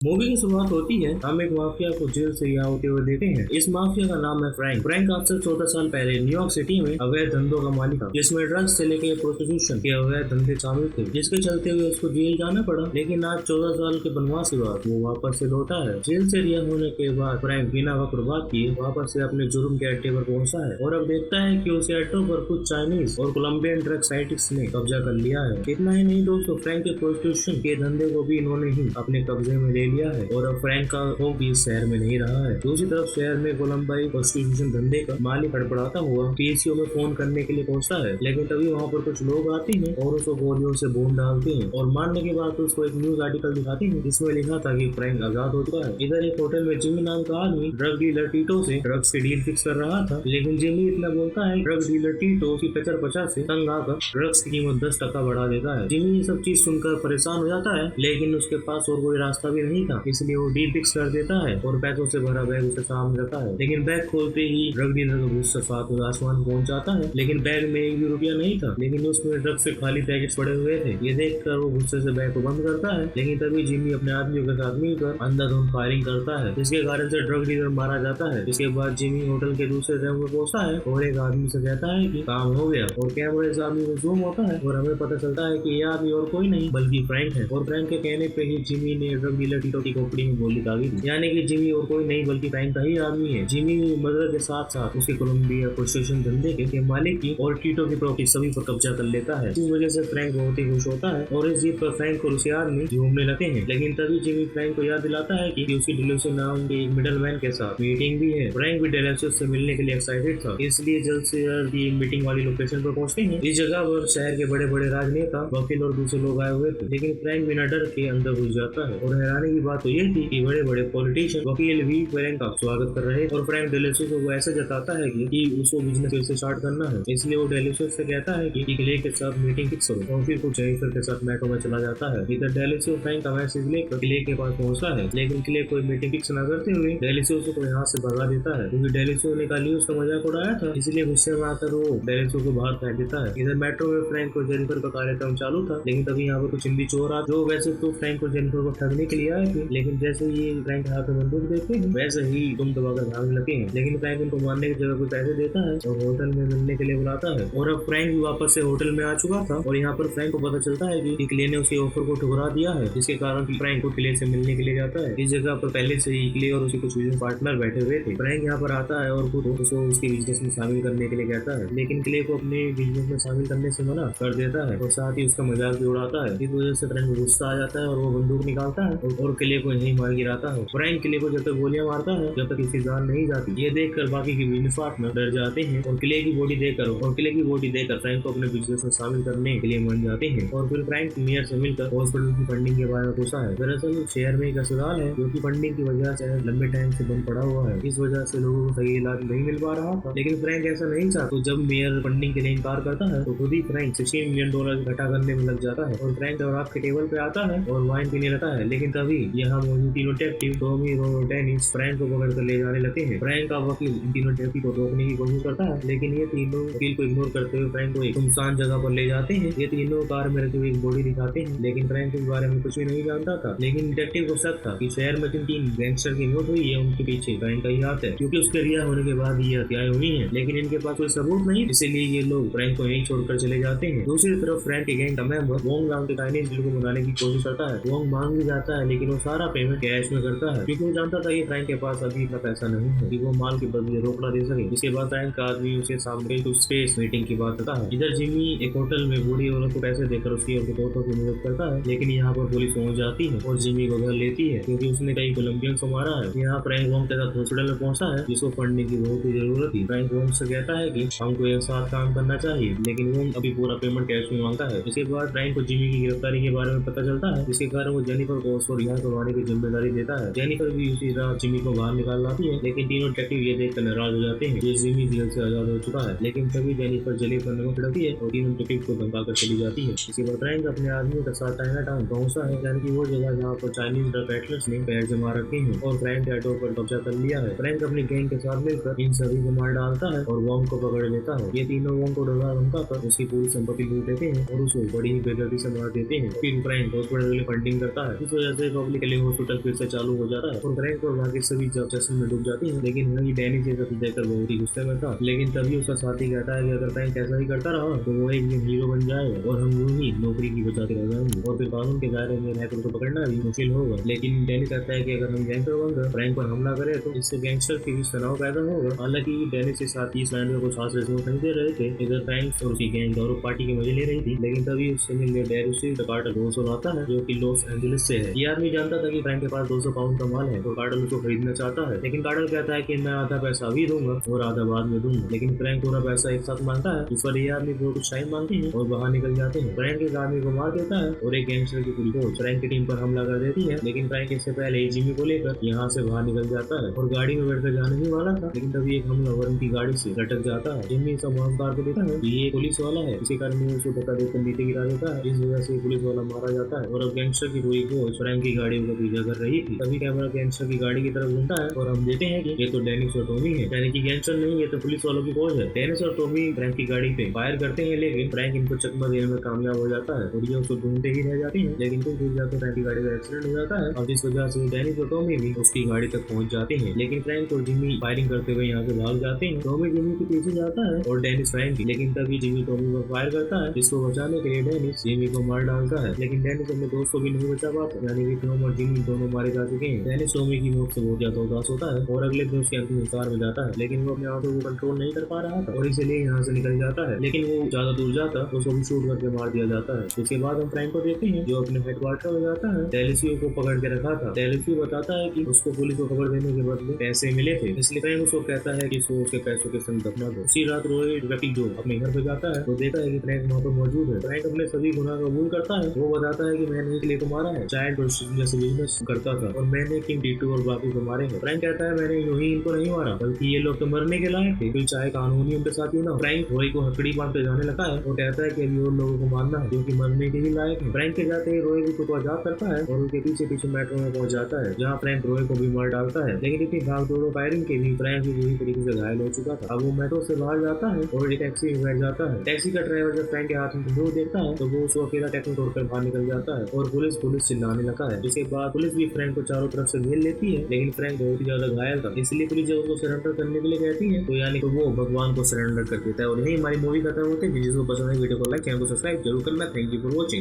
Movie की शुरुआत होती है। हम एक माफिया को जेल से रिहा होते हुए देखते हैं। इस माफिया का नाम है फ्रैंक। फ्रैंक आज से 14 साल पहले न्यूयॉर्क सिटी में अवैध धंधों का मालिक था, जिसमें ड्रग्स से लेकर प्रोस्टिट्यूशन के अवैध धंधे शामिल थे, जिसके चलते हुए उसको जेल जाना पड़ा। लेकिन आज 14 साल के बनवास के बाद वो वापस से लौटा है। जेल से रिहा होने के बाद फ्रैंक बिना वक्त बर्बाद किए वापस से अपने जुर्म के अड्डे पर पहुंचा है और अब देखता है कि उसे अड्डों पर कुछ चाइनीज और कोलंबियन ड्रग साइटिक्स ने कब्जा कर लिया है। इतना ही नहीं दोस्तों, फ्रैंक के प्रोस्टिट्यूशन के धंधे को भी इन्होंने ही अपने कब्जे में ले लिया है और अब फ्रैंक का होप भी इस शहर में नहीं रहा है। दूसरी तरफ शहर में कोलंबाई प्रोस्टिट्यूशन धंधे का मालिक हड़बड़ाता हुआ पीसीओ में फोन करने के लिए पहुंचता है, लेकिन तभी वहां पर कुछ लोग आते हैं और उसको गोलियों से भून डालते हैं और मारने के बाद उसको एक न्यूज आर्टिकल दिखाते हैं जिसमें लिखा था कि फ्रैंक आजाद हो चुका है। इधर एक होटल में जिमी नाम का आदमी ड्रग डीलर टीटो से ड्रग्स की डील फिक्स कर रहा था, लेकिन जिमी इतना बोलता है ड्रग डीलर टीटो की कचर पचा से तंग आकर ड्रग्स की कीमत 10% बढ़ा देता है। जिमी ये सब चीज सुनकर परेशान हो जाता है, लेकिन उसके पास और कोई रास्ता भी नहीं था, इसलिए वो डील फिक्स कर देता है और पैसों से भरा बैग उसके सामने रखता है। लेकिन बैग खोलते ही ड्रग डीलर का गुस्सा साथ में आसमान पहुंच जाता है, लेकिन बैग में एक भी रुपया नहीं था, लेकिन उसमें ड्रग से खाली पैकेट्स पड़े हुए थे। ये देखकर वो गुस्से से बैग को बंद करता है, लेकिन तभी जिमी अपने आदमियों के साथ मिलकर अंधाधुंध फायरिंग करता है, जिसके कारण से ड्रग डीलर मारा जाता है। इसके बाद जिमी होटल के दूसरे रूम में पहुंचता है और एक आदमी से कहता है कि काम हो गया और कैमरे से आदमी को जूम होता है और हमें पता चलता है कि ये आदमी और कोई नहीं बल्कि फ्रैंक है। और फ्रैंक के कहने पे ही जिमी ने ड्रग डीलर टीटो की खोपड़ी में गोली दागी थी, यानी कि जिमी और कोई नहीं बल्कि फ्रैंक का ही आदमी है। जिमी मदद के साथ साथ उसके कोलंबिया प्रोस्टिट्यूशन धंधे के मालिक की और टीटो की प्रॉपर्टी सभी पर कब्जा कर लेता है। इस वजह से फ्रैंक बहुत ही खुश होता है और इस जीत पर फ्रैंक और उसके आदमी घूमने लगते हैं। लेकिन तभी जिमी फ्रैंक को याद दिलाता है कि उसकी डेलेसियो नाम के एक मिडलमैन के साथ मीटिंग भी है। फ्रैंक भी डेलेसियो से मिलने के लिए एक्साइटेड था, इसलिए जल्द से जल्द ये मीटिंग वाली लोकेशन पर पहुंचते हैं। इस जगह पर शहर के बड़े बड़े राजनेता, वकील और दूसरे लोग आए हुए थे, लेकिन फ्रैंक बिना डर के अंदर घुस जाता है और हैरानी की बात तो ये थी कि बड़े बड़े पॉलिटिशियन वकील भी फ्रैंक का स्वागत कर रहे और फ्रैंक डेलेसियो को ऐसे जताता है कि उसको बिजनेस कैसे स्टार्ट करना है, इसलिए वो डेलेसियो से कहता है कि क्ले के साथ मीटिंग फिक्स करो और फिर कुछ जेनिफर के साथ मेट्रो में चला जाता है। इधर डेलेसियो फ्रैंक का मैसेज लेकर क्ले के पास पहुंचता है, लेकिन क्ले कोई मीटिंग फिक्स न करते हुए डेलेसियो को यहाँ से भगा देता है, क्योंकि डेलेसियो ने कल उसका मजाक उड़ाया था, इसलिए गुस्से में आकर वो डेलेसियो को बाहर फेंक देता है। इधर मेट्रो में फ्रैंक और जेनिफर का कार्यक्रम चालू था, लेकिन तभी यहाँ पर कुछ हिंदी चोर आ जो वैसे तो फ्रैंक और जेनिफर को ठगने के लिए आए थे, लेकिन जैसे ये फ्रैंक हाथ में बंदूक देखते हैं वैसे ही तुम दबाकर भागने लगे हैं। लेकिन फ्रैंक उनको मारने की जगह कुछ पैसे देता है और होटल में मिलने के लिए बुलाता है। और अब फ्रैंक भी वापस से होटल में आ चुका था और यहाँ पर फ्रैंक को पता चलता है कि क्ले ने उसके ऑफर को ठुकरा दिया है, जिसके कारण फ्रैंक को क्ले से मिलने के लिए जाता है। इस जगह पर पहले से ही क्ले और उसके कुछ बिजनेस पार्टनर बैठे हुए थे। फ्रैंक यहाँ पर आता है और खुद उसको उसके बिजनेस में शामिल करने के लिए कहता है, लेकिन क्ले को अपने बिजनेस में शामिल करने से मना कर देता है और साथ ही उसका मजाक भी उड़ाता है। इस वजह से फ्रैंक को गुस्सा आ जाता है और वो बंदूक निकालता है और क्ले को यहीं मार गिराता है। फ्रैंक क्ले को जब तक गोलियां मारता है जब तक इसकी जान नहीं जाती। ये देखकर बाकी के बिजनेस पार्टनर डर जाते हैं और क्ले की बॉडी देकर फ्रैंक को अपने बिजनेस में शामिल करने के लिए मान जाते हैं। और फिर फ्रैंक मेयर से मिलकर हॉस्पिटल की फंडिंग के बारे में पूछा है। दरअसल शहर में एक अस्पताल है जो कि फंडिंग की वजह से लंबे टाइम से बंद पड़ा हुआ है, इस वजह से लोगों को सही इलाज नहीं मिल पा रहा था, लेकिन फ्रैंक ऐसा नहीं चाहता। तो जब मेयर फंडिंग के लिए इनकार करता है तो खुद ही फ्रैंक $16 मिलियन इकट्ठा करने में लग जाता है और फ्रैंक जब के टेबल पे आता है और वाइन पीने लगता है, लेकिन तभी यहाँ मौजूद तीनों डिटेक्टिव टॉमी, रोनो, डेनिस फ्रैंक को पकड़ कर ले जाने लगते हैं। फ्रैंक का वकील इन तीनों डिटेक्टिव को रोकने की कोशिश करता है, लेकिन ये तीनों वकील को इग्नोर करते हुए फ्रैंक को एक सुनसान जगह पर ले जाते हैं। ये तीनों कार में रखी हुई एक बॉडी दिखाते हैं, लेकिन फ्रैंक इस बारे में कुछ भी नहीं जानता था। लेकिन डिटेक्टिव को शक था कि शहर में जिन 3 गैंगस्टर की मौत हुई है उनके पीछे फ्रैंक का ही हाथ है, क्योंकि उसके रिहा होने के बाद ये हत्याएं हुई हैं, लेकिन इनके पास कोई सबूत नहीं, इसीलिए ये लोग फ्रैंक को यहीं छोड़कर चले जाते हैं। दूसरी तरफ फ्रैंक के गैंग का मेंबर वोंग नाम के चाइनीज डील को बनाने की कोशिश करता है। वोंग मांग भी जाता है, लेकिन वो सारा पेमेंट कैश में करता है, क्योंकि वो जानता था कि फ्रैंक के पास अभी इतना पैसा नहीं है कि वो माल के बदले रोकड़ा दे सके। इसके बाद फ्रैंक का आदमी उसके सामने स्पेस मीटिंग की बात करता है। इधर जिमी एक होटल में बूढ़ी औरत को पैसे देकर उसकी और दोस्तों की मदद करता है, लेकिन यहाँ पर पुलिस पहुंच जाती है और जिमी को घर लेती है, क्योंकि उसने कई कोलंबियन को मारा है। यहाँ फ्रैंक वोंग के साथ हॉस्पिटल में पहुंचा है, जिसको फंडिंग की बहुत ही जरूरत थी। फ्रैंक वोंग से कहता है कि हमको एक साथ काम करना चाहिए, लेकिन वोंग अभी पूरा पेमेंट कैश में मांगता है। इसके बाद फ्रैंक को जिमी की गिरफ्तारी के बारे में पता चलता है, जिसके कारण वो जेनिफर को उसको रिहा करवाने की जिम्मेदारी देता है। जेनिफर भी उसी रात जिमी को बाहर निकाल लाती है, लेकिन तीनों डिटेक्टिव ये देखकर नाराज हो जाते हैं कि जिमी जेल से आजाद हो चुका है। लेकिन तभी जेनिफर जली पर नमक छिड़कती है और तीनों डिटेक्टिव को धमका कर चली जाती है। इसके बाद फ्रैंक अपने आदमियों के साथ चाइना टाउन पहुंचता है, यानी कि वो जगह जहाँ पर चाइनीज ड्रग पेडलर्स ने पैर जमा रखे हैं और फ्रैंक के ऑटो पर कब्जा कर लिया है। फ्रैंक अपनी गैंग के साथ मिलकर इन सभी को मार डालता है और वोंग को पकड़ लेता है। ये तीनों वोंग को डरा धमका कर उसकी पूरी संपत्ति लूट लेते हैं और उसे बड़ी ही बेदर्दी से मार देते हैं। फिर फ्रैंक हॉस्पिटल के लिए फंडिंग करता है, इस वजह से पब्लिकली हॉस्पिटल फिर से चालू हो जाता है और फ्रैंक और बाकी सभी जश्न में डूब जाती है। लेकिन वही डैनी से सब देखकर बहुत ही गुस्से में था। लेकिन तभी उसका साथी कहता है कि अगर फ्रैंक ऐसा ही करता रहा तो वो एक दिन हीरो बन जाएगा और हम यूं ही नौकरी की बचाते रह जाएंगे और फिर कानून के दायरे में हैकर को पकड़ना भी मुश्किल होगा। लेकिन डैनी कहता है कि अगर हम गैंगस्टर बनकर फ्रैंक पर हमला करें तो इससे गैंगस्टर के बीच तनाव पैदा होगा। हालांकि डैनी के साथ इस प्लान में कुछ खास रिजल्ट नहीं दे रहे थे। इधर फ्रैंक और उसकी गैंग दारू पार्टी के मजे ले रही थी। लेकिन तभी उससे मिलने डेरुसी कार्टर 200 आता है जो कि लॉस एंजलिस से है। ये आदमी जानता था कि फ्रैंक के पास 200 पाउंड का माल है तो कार्टर उसको खरीदना चाहता है। लेकिन कार्टर कहता है कि मैं आधा पैसा अभी दूंगा और आधा बाद में दूंगा। लेकिन फ्रैंक पूरा पैसा एक साथ मांगता है। इस पर ये आदमी को कुछ टाइम मांगते हैं और बाहर निकल जाते हैं। फ्रैंक एक आदमी को मार देता है और एक गैंगस्टर की पूरी फौज फ्रैंक की टीम पर हमला कर देती है। लेकिन फ्रैंक इससे पहले जिमी को लेकर यहाँ से बाहर निकल जाता है और गाड़ी में बैठकर जाने ही वाला था। लेकिन तभी एक हमलावर उनकी गाड़ी से लटक जाता है। जिमी सब कार को देता है कि ये पुलिस वाला है। इसी कारण वो उसको धक्का देकर नीचे गिरा देता है। इस वजह से पुलिस वाला मारा जाता है और अब गैंगस्टर की पूरी फौज फ्रैंक की गाड़ी को पीछा कर रही थी। तभी कैमरा गैंगस्टर की गाड़ी की तरफ घूमता है और हम देखते हैं कि ये तो डेनिस और टॉमी है। यानी कि गैंगस्टर नहीं, ये तो पुलिस वालों की फौज है। डेनिस और टॉमी फ्रैंक की गाड़ी पे फायर करते हैं लेकिन फ्रैंक इनको चकमा देने में कामयाब हो जाता है और ये उसको ढूंढते ही रह जाते हैं। लेकिन कुछ दूर जाकर फ्रैंक की गाड़ी का एक्सीडेंट हो जाता है और जिस वजह से डेनिस और टॉमी भी उसकी गाड़ी तक पहुंच जाते हैं। लेकिन फ्रैंक और जिमी फायरिंग करते हुए यहाँ से भाग जाते हैं। टॉमी जिमी के पीछे जाता है और डेनिस फ्रैंक की। लेकिन तभी जिमी टॉमी पर फायर करता है जिसको बचाने के लिए डेनिस जिमी को मार डालता है। लेकिन डेनिस अपने दोस्त को भी नहीं बचा पाता। यानी कि टॉम और जिमी दोनों मारे जा चुके हैं। डेनिस टॉमी की मौत से बहुत ज्यादा उदास होता है और अगले दिन उसके अंतिम संस्कार में जाता है। लेकिन वो अपने आंखों को कंट्रोल नहीं कर पा रहा था और इसलिए यहाँ से निकल जाता है। लेकिन वो ज्यादा दूर जाता तो उसको भी शूट करके मार दिया जाता है। इसके बाद हम फ्रैंक को देखते हैं जो अपने हेडक्वार्टर में जाता है। डेलिसियो को पकड़ के रखा था। डेलिसियो बताता है कि उसको पुलिस को खबर देने के बदले पैसे मिले थे, इसलिए फ्रैंक उसको कहता है कि उसको उसके पैसों के संग दफना दो। उसी रात रोए व्यक्ति जो अपने घर पे जाता है वो देखता है कि फ्रैंक वहाँ पर मौजूद है। फ्रैंक अपने सभी गुनाह कबूल करता है। वो बताता है कि मैंने एक को मारा है, चाइल्ड प्रोस्टिट्यूशन जैसे बिजनेस करता था और मैंने किंग टीटू और बाकी को मारे हैं। फ्रैंक कहता है मैंने यूं ही इनको नहीं मारा बल्कि ये लोग तो मरने के लायक थे, कोई चाहे कानूनी उनके साथ ही ना। फ्रैंक रोई को हथकड़ी बांधते जाने लगा है और कहता है कि अभी और लोगों को मारना है जो कि मरने के ही लायक है। फ्रैंक के जाते ही रोई को आजाद करता है और उनके पीछे पीछे मेट्रो में पहुंच जाता है जहाँ फ्रैंक रोई को भी मार डालता है। लेकिन इतनी भाग दौड़ फायरिंग के भी फ्रैंक भी बुरी तरीके से घायल हो चुका था। अब वो मेट्रो से बाहर जाता है और एक टैक्सी में बैठ जाता है। टैक्सी का ड्राइवर जब फ्रैंक के हाथ में बंदूक देखता है तो वो उसको अकेला टैक्सी तोड़कर बाहर निकल जाता है और पुलिस चिल्लाने लगा है। जिसके बाद पुलिस भी फ्रैंक को चारों तरफ से घेर लेती है। लेकिन फ्रैंक बहुत ही ज्यादा घायल था, इसलिए पुलिस जब उसको सरेंडर करने के लिए कहती है तो यानी तो वो भगवान को सरेंडर कर देता है। और यही हमारी मूवी खत्म होती है। जिसको पसंद है वीडियो को लाइक, चैनल को सब्सक्राइब जरूर करना। Thank you for watching.